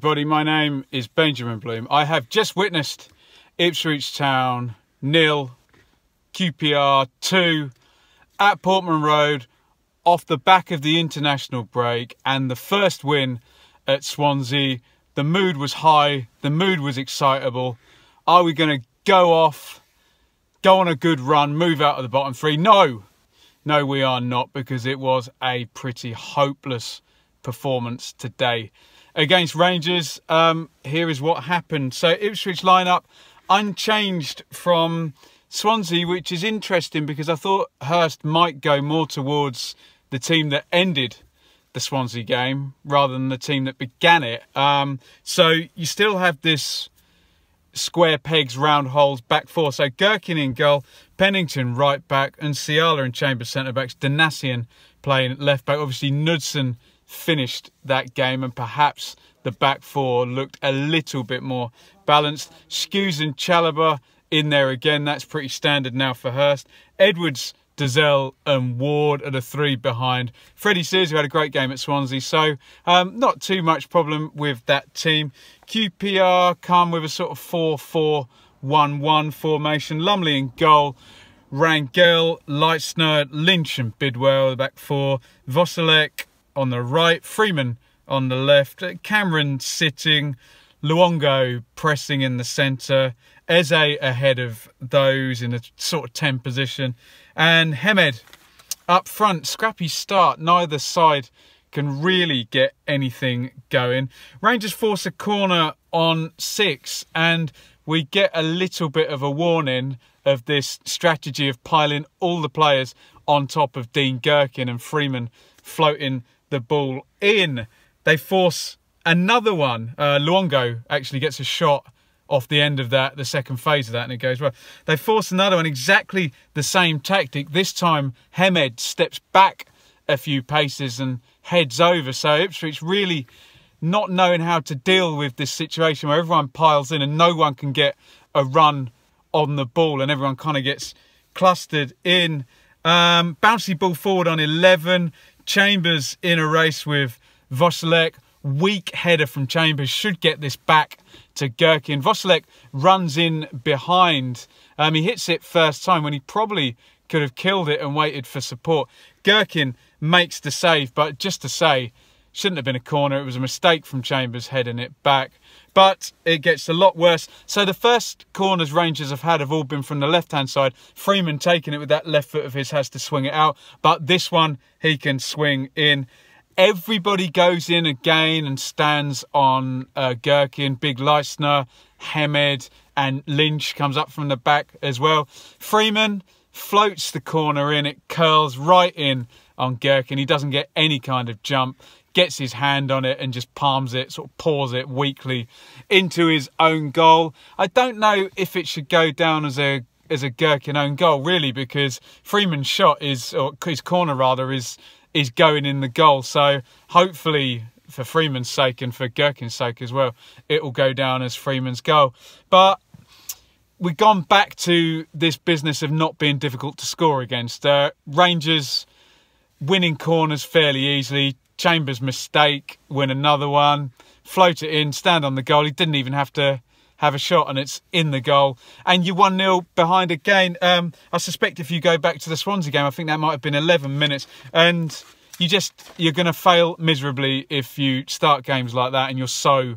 everybody, my name is Benjamin Bloom. I have just witnessed Ipswich Town 0, QPR 2 at Portman Road off the back of the international break and the first win at Swansea. The mood was high, the mood was excitable. Are we going to go off, go on a good run, move out of the bottom three? No, we are not, because it was a pretty hopeless performance today against Rangers. Here is what happened. So Ipswich lineup unchanged from Swansea, which is interesting because I thought Hurst might go more towards the team that ended the Swansea game rather than the team that began it. So you still have this square pegs, round holes back four. So Gherkin in goal, Pennington right back, and Ciala and Chambers centre backs. Danassian playing left back. Obviously Knudsen finished that game, and perhaps the back four looked a little bit more balanced. Skuse and Chalobah in there again. That's pretty standard now for Hurst. Edwards, Dazelle and Ward are the three behind. Freddie Sears, who had a great game at Swansea, so not too much problem with that team. QPR come with a sort of 4-4-1-1 formation. Lumley in goal, Rangel, Leitsner, Lynch and Bidwell, the back four. Voselek on the right, Freeman on the left, Cameron sitting, Luongo pressing in the centre, Eze ahead of those in a sort of 10 position, and Hemed up front. Scrappy start, neither side can really get anything going. Rangers force a corner on 6, and we get a little bit of a warning of this strategy of piling all the players on top of Dean Gherkin and Freeman floating the ball in. They force another one. Luongo actually gets a shot off the end of that, the second phase of that, and it goes well. They force another one, exactly the same tactic. This time Hemed steps back a few paces and heads over. So Ipswich really not knowing how to deal with this situation where everyone piles in and no one can get a run on the ball and everyone kind of gets clustered in. Bouncy ball forward on 11. Chambers in a race with Voselek. Weak header from Chambers, should get this back to Gherkin. Voselek runs in behind. He hits it first time when he probably could have killed it and waited for support. Gherkin makes the save, but just to say, shouldn't have been a corner. It was a mistake from Chambers heading it back. But it gets a lot worse. So the first corners Rangers have had have all been from the left-hand side. Freeman taking it with that left foot of his has to swing it out. But this one, he can swing in. Everybody goes in again and stands on Gherkin. Big Leitsner, Hemed and Lynch comes up from the back as well. Freeman floats the corner in. It curls right in on Gherkin. He doesn't get any kind of jump. Gets his hand on it and just palms it, sort of pours it weakly into his own goal. I don't know if it should go down as a Gherkin own goal, really, because Freeman's shot is, or his corner rather, is going in the goal. So hopefully, for Freeman's sake and for Gherkin's sake as well, it will go down as Freeman's goal. But we've gone back to this business of not being difficult to score against. Rangers winning corners fairly easily. Chambers' mistake, win another one, float it in, stand on the goal. He didn't even have to have a shot and it's in the goal. And you're 1-0 behind again. I suspect if you go back to the Swansea game, I think that might have been 11 minutes. And you're going to fail miserably if you start games like that and you're so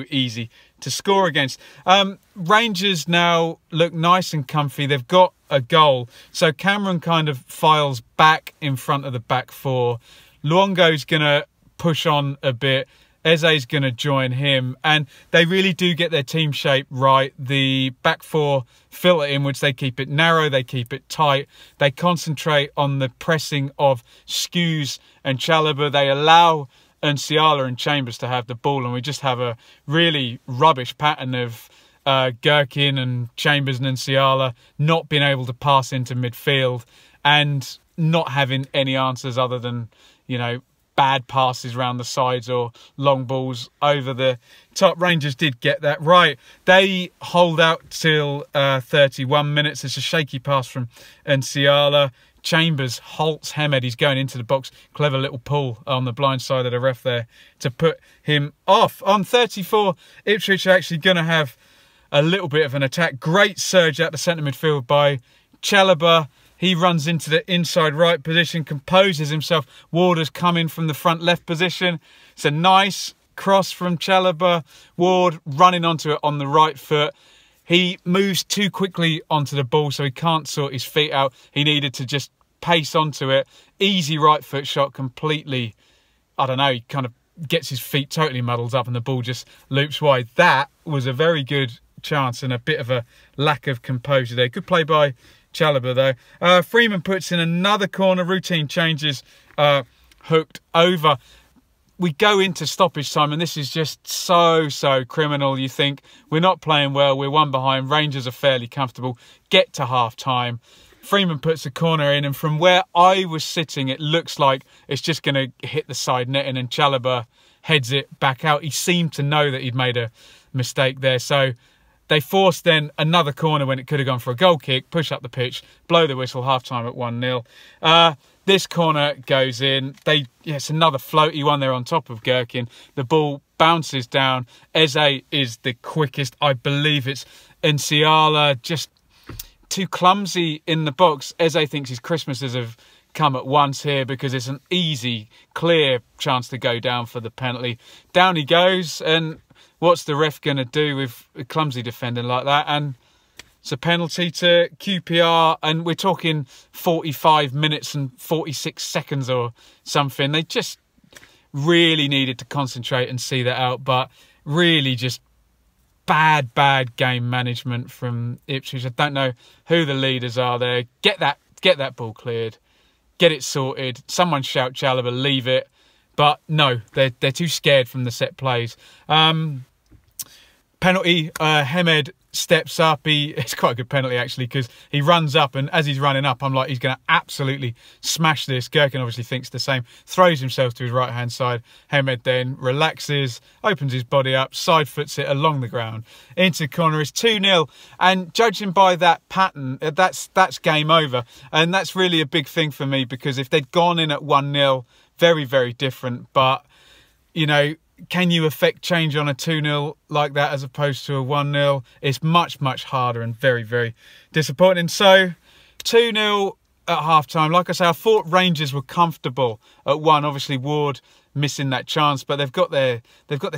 easy to score against. Rangers now look nice and comfy. They've got a goal. So Cameron kind of files back in front of the back four. Luongo's going to push on a bit. Eze's going to join him. And they really do get their team shape right. The back four filter inwards. They keep it narrow. They keep it tight. They concentrate on the pressing of Skuse and Chalobah. They allow Ciala and Chambers to have the ball. And we just have a really rubbish pattern of Gherkin and Chambers and Ciala not being able to pass into midfield and not having any answers other than, you know, bad passes around the sides or long balls over the top. Rangers did get that right. They hold out till 31 minutes. It's a shaky pass from Ciala. Chambers halts Hemed. He's going into the box. Clever little pull on the blind side of the ref there to put him off. On 34, Ipswich are actually going to have a little bit of an attack. Great surge out the centre midfield by Chalobah. He runs into the inside right position, composes himself. Ward has come in from the front left position. It's a nice cross from Chalobah. Ward running onto it on the right foot. He moves too quickly onto the ball, so he can't sort his feet out. He needed to just pace onto it. Easy right foot shot, completely, I don't know, he kind of gets his feet totally muddled up and the ball just loops wide. That was a very good chance and a bit of a lack of composure there. Good play by Chalobah though. Freeman puts in another corner. Routine changes, hooked over. We go into stoppage time and this is just so criminal. You think we're not playing well, we're one behind, Rangers are fairly comfortable, get to half time. Freeman puts a corner in and from where I was sitting it looks like it's just going to hit the side netting and Chalobah heads it back out. He seemed to know that he'd made a mistake there, so they forced then another corner when it could have gone for a goal kick, push up the pitch, blow the whistle, half time at 1-0. This corner goes in. It's another floaty one there on top of Gherkin. The ball bounces down. Eze is the quickest. I believe it's Nsiala, just too clumsy in the box. Eze thinks his Christmases have come at once here because it's an easy, clear chance to go down for the penalty. Down he goes, and what's the ref going to do with a clumsy defending like that? And it's a penalty to QPR, and we're talking 45 minutes and 46 seconds or something. They just really needed to concentrate and see that out, but really just bad game management from Ipswich. I don't know who the leaders are there. Get that ball cleared, get it sorted. Someone shout Chalobah, leave it. But no, they're too scared from the set plays. Penalty, Hemed steps up. It's quite a good penalty actually because he runs up, and as he's running up I'm like, he's going to absolutely smash this. Gherkin obviously thinks the same, throws himself to his right hand side. Hemed then relaxes, opens his body up, side foots it along the ground into the corner. It's 2-0, and judging by that pattern, that's game over. And that's really a big thing for me, because if they'd gone in at 1-0, very different. But you know, can you affect change on a 2-0 like that as opposed to a 1-0? It's much harder and very disappointing. So 2-0 at half-time. Like I say, I thought Rangers were comfortable at 1. Obviously Ward missing that chance, but they've got their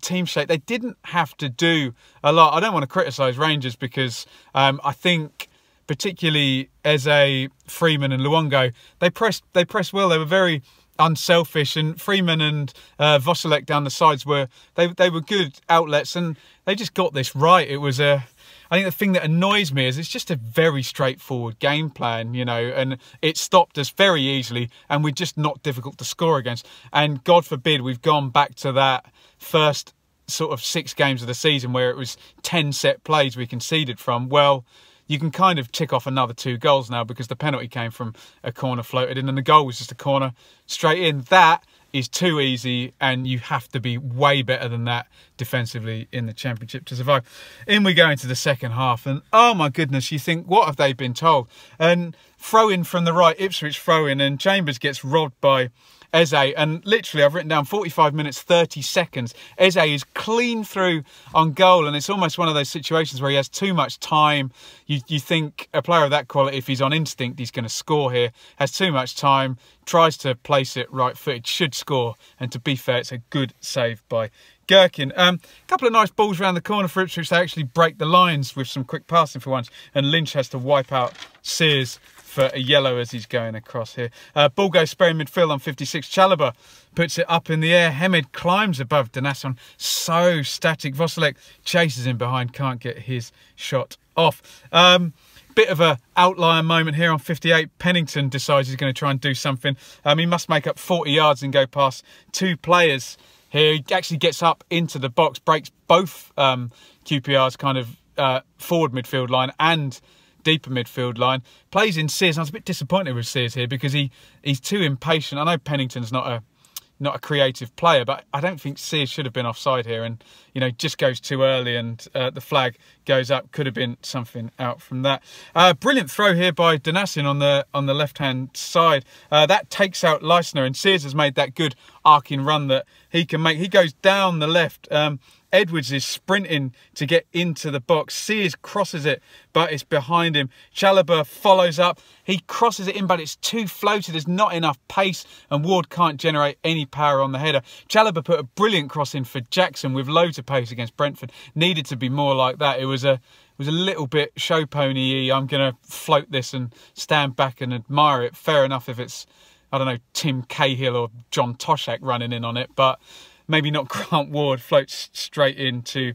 team shape. They didn't have to do a lot. I don't want to criticise Rangers because I think particularly Eze, Freeman and Luongo, they pressed well. They were very unselfish, and Freeman and Vosilek down the sides were good outlets, and they just got this right. It was I think the thing that annoys me is it's just a very straightforward game plan, you know, and it stopped us very easily, and we're just not difficult to score against. And God forbid we've gone back to that first sort of 6 games of the season where it was 10 set plays we conceded from. Well, you can kind of tick off another 2 goals now because the penalty came from a corner floated in and the goal was just a corner straight in. That is too easy, and you have to be way better than that defensively in the Championship to survive. In we go into the second half, and oh my goodness, you think, what have they been told? And throw in from the right, Ipswich throw in, and Chambers gets robbed by Eze, and literally I've written down 45 minutes 30 seconds. Eze is clean through on goal, and it's almost one of those situations where he has too much time. You think a player of that quality, if he's on instinct, he's going to score here. Has too much time, tries to place it right footed, should score, and to be fair, it's a good save by Gherkin. A couple of nice balls around the corner for Ipswich. They actually break the lines with some quick passing for once, and Lynch has to wipe out Sears for a yellow as he's going across here. Ball goes spare in midfield on 56. Chalobah puts it up in the air. Hemed climbs above Danasson. So static. Vosilek chases him behind. Can't get his shot off. Bit of a outlier moment here on 58. Pennington decides he's going to try and do something. He must make up 40 yards and go past 2 players here. He actually gets up into the box, breaks both QPR's kind of forward midfield line and deeper midfield line, plays in Sears. I was a bit disappointed with Sears here because he's too impatient. I know Pennington's not a not a creative player, but I don't think Sears should have been offside here, and just goes too early, and the flag goes up. Could have been something out from that. Brilliant throw here by Donassin on the left hand side. That takes out Leisner, and Sears has made that good arcing run that he can make. He goes down the left. Edwards is sprinting to get into the box. Sears crosses it, but it's behind him. Chalobah follows up. He crosses it in, but it's too floated. There's not enough pace, and Ward can't generate any power on the header. Chalobah put a brilliant cross in for Jackson with loads of pace against Brentford. Needed to be more like that. It was a little bit show pony-y. I'm going to float this and stand back and admire it. Fair enough if it's, I don't know, Tim Cahill or John Toshak running in on it, but maybe not Grant Ward. Floats straight into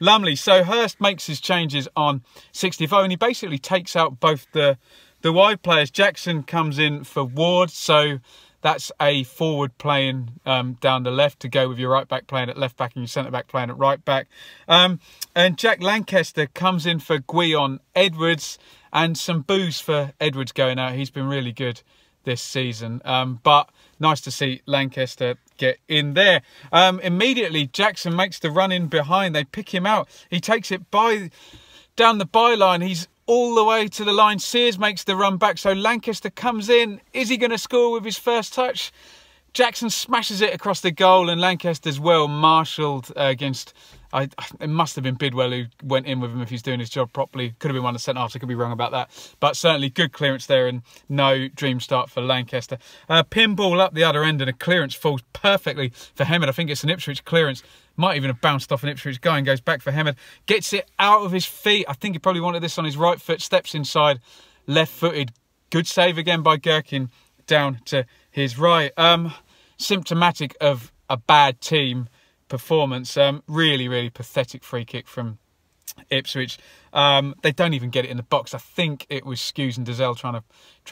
Lumley. So Hurst makes his changes on 65, and he basically takes out both the wide players. Jackson comes in for Ward, so that's a forward playing down the left to go with your right back playing at left back and your centre back playing at right back. And Jack Lancaster comes in for Guion Edwards, and some boos for Edwards going out. He's been really good this season, but nice to see Lancaster get in there. Immediately Jackson makes the run in behind. They pick him out. He takes it down the byline. He's all the way to the line. Sears makes the run back, so Lancaster comes in. Is he going to score with his first touch? Jackson smashes it across the goal, and Lancaster's well marshalled against... it must have been Bidwell who went in with him if he's doing his job properly. Could have been one of the centre-halves, I could be wrong about that. But certainly good clearance there, and no dream start for Lancaster. Pinball up the other end, and a clearance falls perfectly for Hemed. I think it's an Ipswich clearance. Might even have bounced off an Ipswich guy and goes back for Hemed. Gets it out of his feet. I think he probably wanted this on his right foot. Steps inside, left-footed. Good save again by Gherkin down to his right. Symptomatic of a bad team performance. Really, really pathetic free kick from Ipswich. They don't even get it in the box. I think it was Skews and Dazelle trying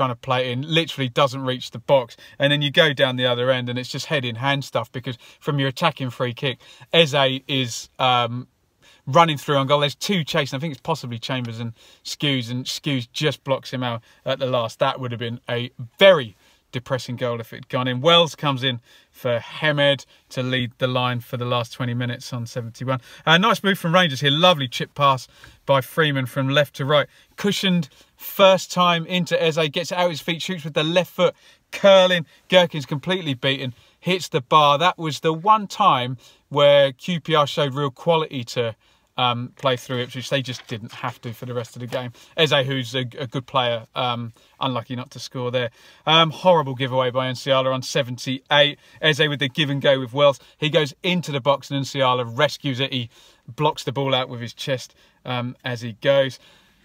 to play it in. Literally doesn't reach the box. And then you go down the other end and it's just head in hand stuff, because from your attacking free kick, Eze is running through on goal. There's two chasing. I think it's possibly Chambers and Skews just blocks him out at the last. That would have been a very depressing goal if it had gone in. Wells comes in for Hemed to lead the line for the last 20 minutes on 71. Nice move from Rangers here. Lovely chip pass by Freeman from left to right. Cushioned first time into Eze. Gets it out his feet, shoots with the left foot, curling. Gherkin's completely beaten. Hits the bar. That was the one time where QPR showed real quality to play through Ipswich. They just didn't have to for the rest of the game. Eze, who's a good player, unlucky not to score there. Horrible giveaway by Nsiala on 78. Eze with the give and go with Wells. He goes into the box and Nsiala rescues it. He blocks the ball out with his chest as he goes.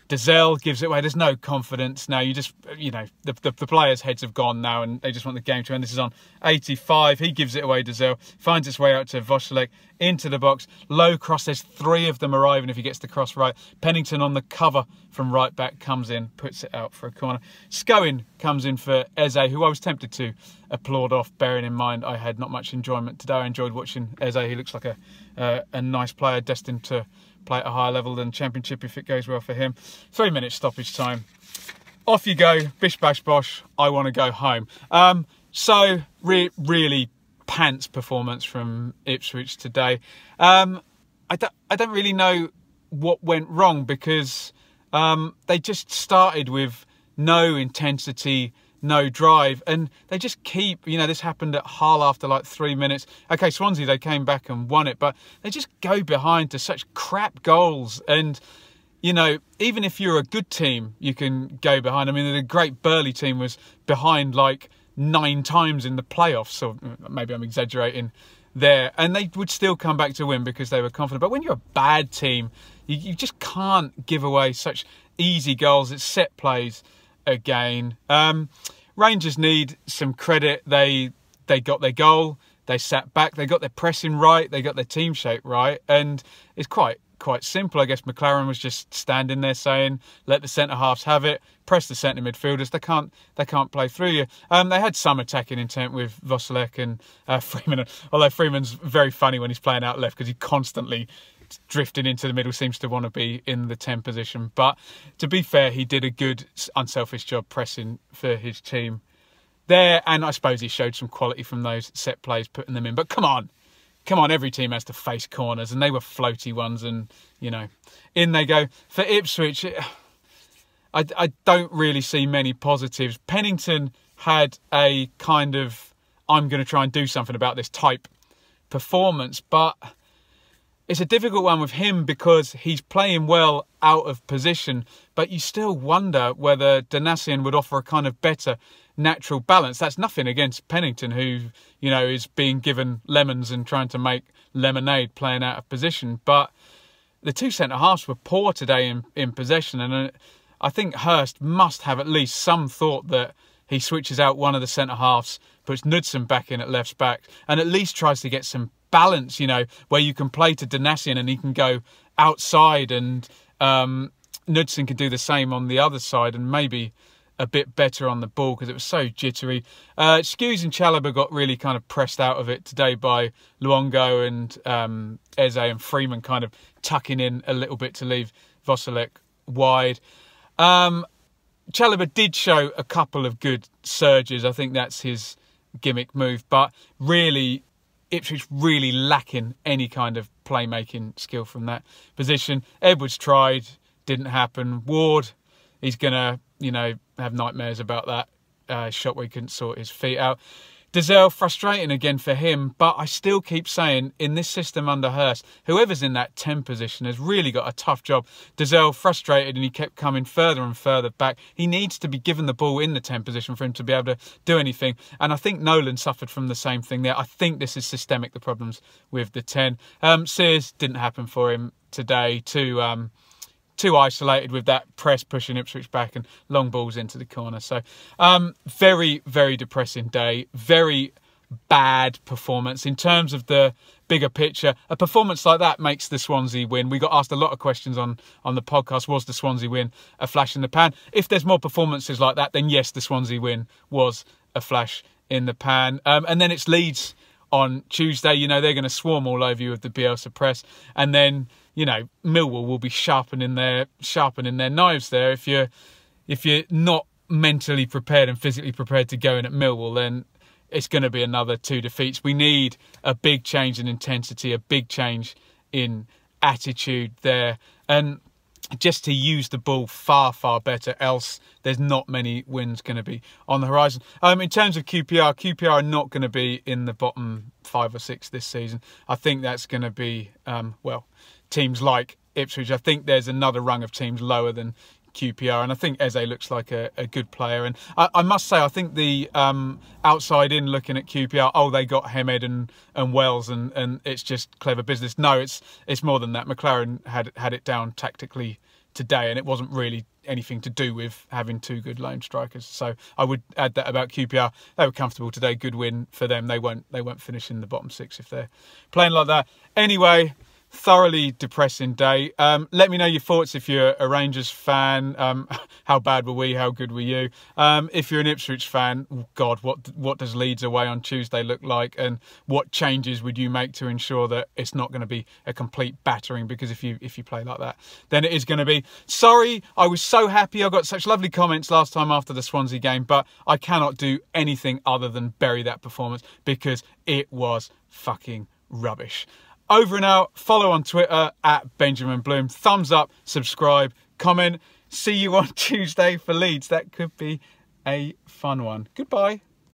Dazelle gives it away. There's no confidence now. You just, the players' heads have gone now and they just want the game to end. This is on 85. He gives it away, Dazelle. Finds its way out to Voschelek into the box. Low cross. There's three of them arriving if he gets the cross right. Pennington on the cover from right back comes in, puts it out for a corner. Scowen comes in for Eze, who I was tempted to applaud off, bearing in mind I had not much enjoyment today. I enjoyed watching Eze. He looks like a nice player destined to play at a higher level than Championship if it goes well for him. 3 minutes stoppage time. Off you go, bish bash bosh, I want to go home. So really pants performance from Ipswich today. I don't really know what went wrong, because they just started with no intensity, no drive, and they just keep, this happened at Hull after like 3 minutes. Okay, Swansea, they came back and won it, but they just go behind to such crap goals. And even if you're a good team, you can go behind. I mean, the great Burley team was behind like 9 times in the playoffs, so maybe I'm exaggerating there, and they would still come back to win because they were confident. But when you're a bad team, you just can't give away such easy goals. It's set plays again. Rangers need some credit. They got their goal, they sat back, they got their pressing right, they got their team shape right, and it's quite simple. I guess McLaren was just standing there saying, let the centre halves have it, press the centre midfielders. They can't play through you. They had some attacking intent with Voselek and Freeman, although Freeman's very funny when he's playing out left because he constantly drifting into the middle, seems to want to be in the 10 position. But to be fair, he did a good unselfish job pressing for his team there, and I suppose he showed some quality from those set plays, putting them in. But come on, every team has to face corners, and they were floaty ones, and, you know, in they go. For Ipswich, I don't really see many positives. Pennington had a kind of, I'm going to try and do something about this type performance, but it's a difficult one with him because he's playing well out of position, but you still wonder whether Donacien would offer a kind of better natural balance. That's nothing against Pennington, who, you know, is being given lemons and trying to make lemonade playing out of position. But the two centre-halves were poor today in possession, and I think Hurst must have at least some thought that he switches out one of the centre-halves, puts Knudsen back in at left back, and at least tries to get some balance, you know, where you can play to Donacien and he can go outside, and Knudsen can do the same on the other side and maybe a bit better on the ball because it was so jittery. Skuse and Chalobah got really kind of pressed out of it today by Luongo and Eze, and Freeman kind of tucking in a little bit to leave Vosalek wide. Chalobah did show a couple of good surges. I think that's his gimmick move, but really Ipswich really lacking any kind of playmaking skill from that position. Edwards tried, didn't happen. Ward, he's going to, you know, have nightmares about that shot where he couldn't sort his feet out. Dazelle, frustrating again for him, but I still keep saying, in this system under Hurst, whoever's in that 10 position has really got a tough job. Dazelle frustrated and he kept coming further and further back. He needs to be given the ball in the 10 position for him to be able to do anything. And I think Nolan suffered from the same thing there. I think this is systemic, the problems with the 10. Sears didn't happen for him today. Too isolated with that press pushing Ipswich back and long balls into the corner. So very, very depressing day. Very bad performance. In terms of the bigger picture, a performance like that makes the Swansea win. We got asked a lot of questions on the podcast. Was the Swansea win a flash in the pan? If there's more performances like that, then yes, the Swansea win was a flash in the pan. And then it's Leeds on Tuesday. You know, they're going to swarm all over you with the Bielsa press. And then, you know, Millwall will be sharpening their knives there. If you're not mentally prepared and physically prepared to go in at Millwall, then it's going to be another 2 defeats. We need a big change in intensity, a big change in attitude there, and just to use the ball far, far better, else there's not many wins going to be on the horizon. In terms of QPR are not going to be in the bottom 5 or 6 this season. I think that's going to be, teams like Ipswich. I think there's another rung of teams lower than QPR, and I think Eze looks like a good player. And I must say, I think the outside in looking at QPR, they got Hemed and Wells, and it's just clever business. No, it's more than that. McLaren had it down tactically today, and it wasn't really anything to do with having 2 good lone strikers. So I would add that about QPR. They were comfortable today. Good win for them. They won't finish in the bottom 6 if they're playing like that. Anyway, thoroughly depressing day. Let me know your thoughts if you're a Rangers fan. How bad were we? How good were you? If you're an Ipswich fan, God, what does Leeds away on Tuesday look like? And what changes would you make to ensure that it's not going to be a complete battering? Because if you play like that, then it is going to be. Sorry, I was so happy. I got such lovely comments last time after the Swansea game, but I cannot do anything other than bury that performance because it was fucking rubbish. Over and out. Follow on Twitter at Benjamin Bloom. Thumbs up, subscribe, comment. See you on Tuesday for Leeds. That could be a fun one. Goodbye.